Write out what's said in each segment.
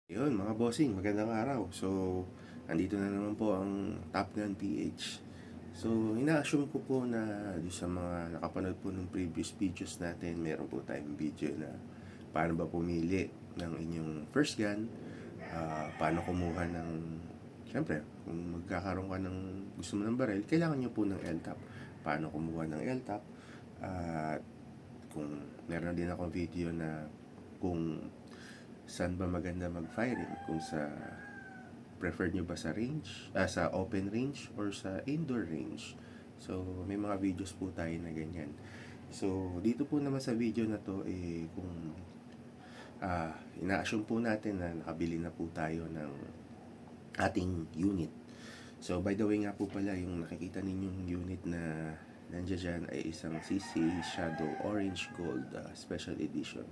Yun mga bossing, magandang araw. So, andito na naman po ang Top Gun PH. So, ina-assume ko po na doon sa mga nakapanood po ng previous videos natin, meron po tayong video na paano ba pumili ng inyong first gun, paano kumuha ng, syempre, kung magkakaroon ka ng gusto mo ng baril, kailangan nyo po ng LTAP. Paano kumuha ng LTAP, at kung meron din akong video na kung saan ba maganda mag-firing, kung sa preferred nyo ba sa range, sa open range or sa indoor range. So may mga videos po tayo na ganyan. So dito po naman sa video na to kung ina-assume po natin na nakabili na po tayo ng ating unit. So by the way nga po pala, yung nakikita ninyong unit na nandiyan dyan ay isang CC Shadow Orange Gold Special Edition.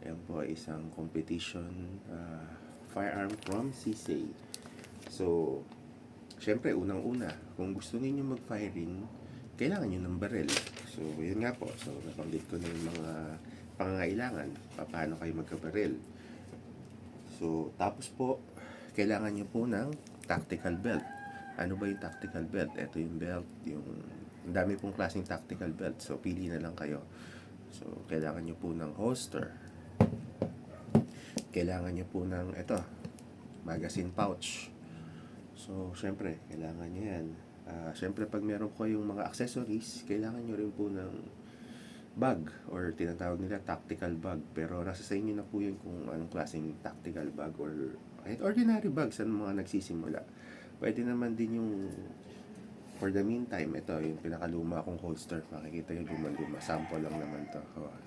Yan po ay isang competition firearm from CC. So, syempre, unang-una, kung gusto niyo mag-firing, kailangan nyo ng baril. So, yun nga po. So, nabanggit ko na yung mga pangangailangan, paano kayo magkabaril. So, tapos po, kailangan nyo po ng tactical belt. Ano ba yung tactical belt? Ito yung belt, yung ang dami pong klaseng tactical belt. So, pili na lang kayo. So, kailangan nyo po ng holster. Kailangan nyo po ng magazine pouch. So, syempre, kailangan nyo yan. Syempre, pag meron ko yung mga accessories, kailangan nyo rin po ng bag or tinatawag nila tactical bag. Pero nasa sa inyo na po yun kung anong klaseng tactical bag or kahit ordinary bag sa mga nagsisimula. Pwede naman din yung for the meantime, ito yung pinakaluma kong holster. Makikita nyo luma-luma. Sample lang naman to.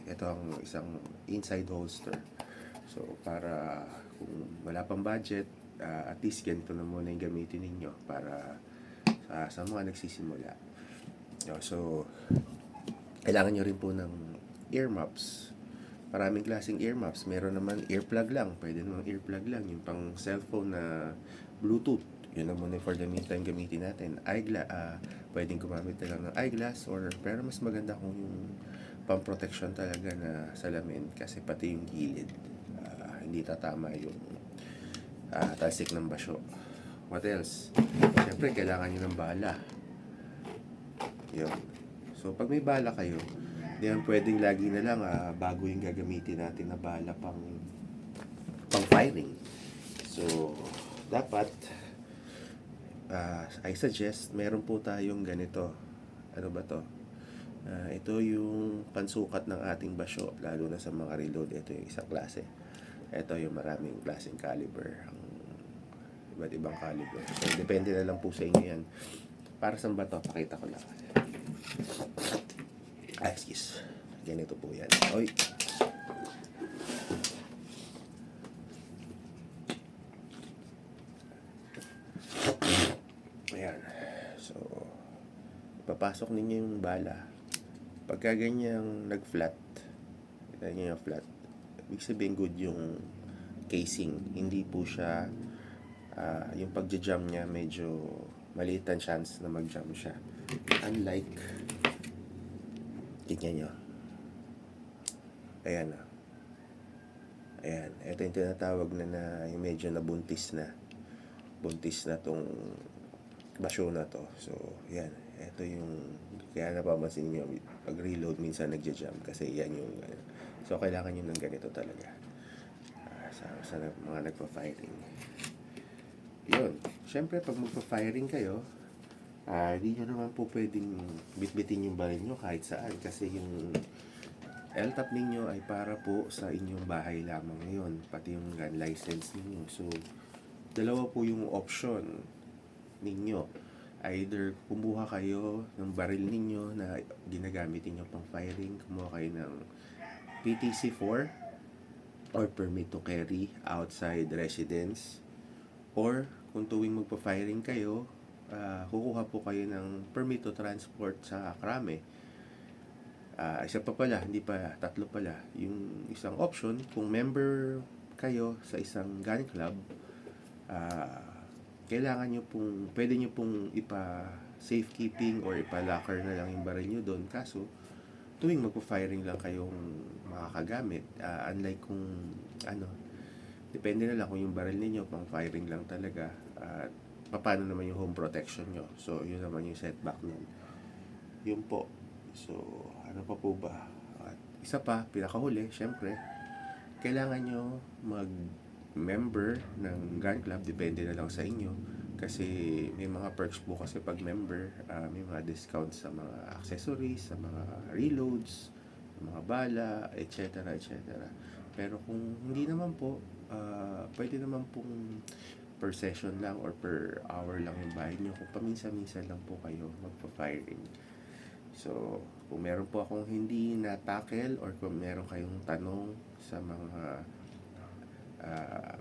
Ito ang isang inside holster. So, para kung wala pang budget, at least ganito na muna yung gamitin ninyo para sa mga nagsisimula. So, kailangan nyo rin po ng earmuffs. Maraming klaseng earmuffs. Meron naman earplug lang. Pwede naman earplug lang. Yung pang cellphone na Bluetooth. Yun na muna for the meantime gamitin natin. Pwedeng gumamit na lang ng eyeglass pero mas maganda kung yung pang protection talaga na salamin kasi pati yung gilid hindi tatama yung talsik ng basyo. What else? Siyempre, kailangan nyo ng bala. Yun. So, pag may bala kayo, hindi yan pwedeng lagi na lang bago yung gagamitin natin na bala pang firing. So, dapat I suggest, meron po tayong ganito. Ano ba to? Ito yung pansukat ng ating basyo, lalo na sa mga reload. Ito yung isang klase. Ito yung maraming klaseng caliber, ang iba't ibang caliber. So, depende na lang po sa inyo yan. Para saan ba to? Pakita ko lang. Excuse. Ganito po yan. Oy. Ayan. So, papasok ninyo yung bala. Pagka ganyang nag-flat, kita nyo yung flat, ibig sabihin good yung casing. Hindi po siya, yung pagja-jam niya, medyo maliit ang chance na mag-jam siya. Unlike, tignan nyo. Ayan na. Ayan. Ito yung tinatawag na yung medyo nabuntis na. Buntis na tong basyo na to. So, yan. Ito yung, kaya napapansin nyo, pag reload minsan nagja-jam kasi yan yung, so kailangan nyo ng ganito talaga. Sa mga nagpa-firing. Yun. Siyempre, pag magpa-firing kayo, hindi nyo naman po pwedeng bitbitin yung baril nyo kahit saan kasi yung LTAP ninyo ay para po sa inyong bahay lamang ngayon, pati yung gun license ninyo. So, dalawa po yung option ninyo. Either kumuha kayo ng baril ninyo na ginagamit ninyo pang firing, kumuha kayo ng PTC-4 or permit to carry outside residence, or kung tuwing magpa-firing kayo, kukuha po kayo ng permit to transport sa krame. Isa pa pala, hindi pa, tatlo pala. Yung isang option, kung member kayo sa isang gun club, kailangan nyo pong, pwede nyo pong ipa-safekeeping or ipa-locker na lang yung baril nyo doon. Kaso, tuwing magpa-firing lang kayong makakagamit. Unlike kung, Depende na lang kung yung baril ninyo pang firing lang talaga at paano naman yung home protection nyo. So, yun naman yung setback nun. Yun po. So, ano pa po ba? At isa pa, pinakahuli, syempre, kailangan nyo mag-member ng gun club. Depende na lang sa inyo. Kasi may mga perks po kasi pag member, may mga discounts sa mga accessories, sa mga reloads, sa mga bala, etc. etc. Pero kung hindi naman po, pwede naman pong per session lang or per hour lang yung bayad nyo kung paminsan-minsan lang po kayo magpa-firing. So, kung meron po akong hindi na-tackle or kung meron kayong tanong sa mga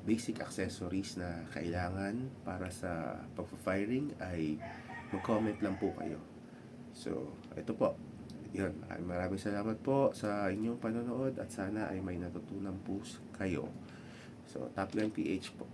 basic accessories na kailangan para sa pagpa-firing ay mag-comment lang po kayo. So, ito po. Yun, maraming salamat po sa inyong panonood at sana ay may natutunan po kayo. So, Top Gun PH po.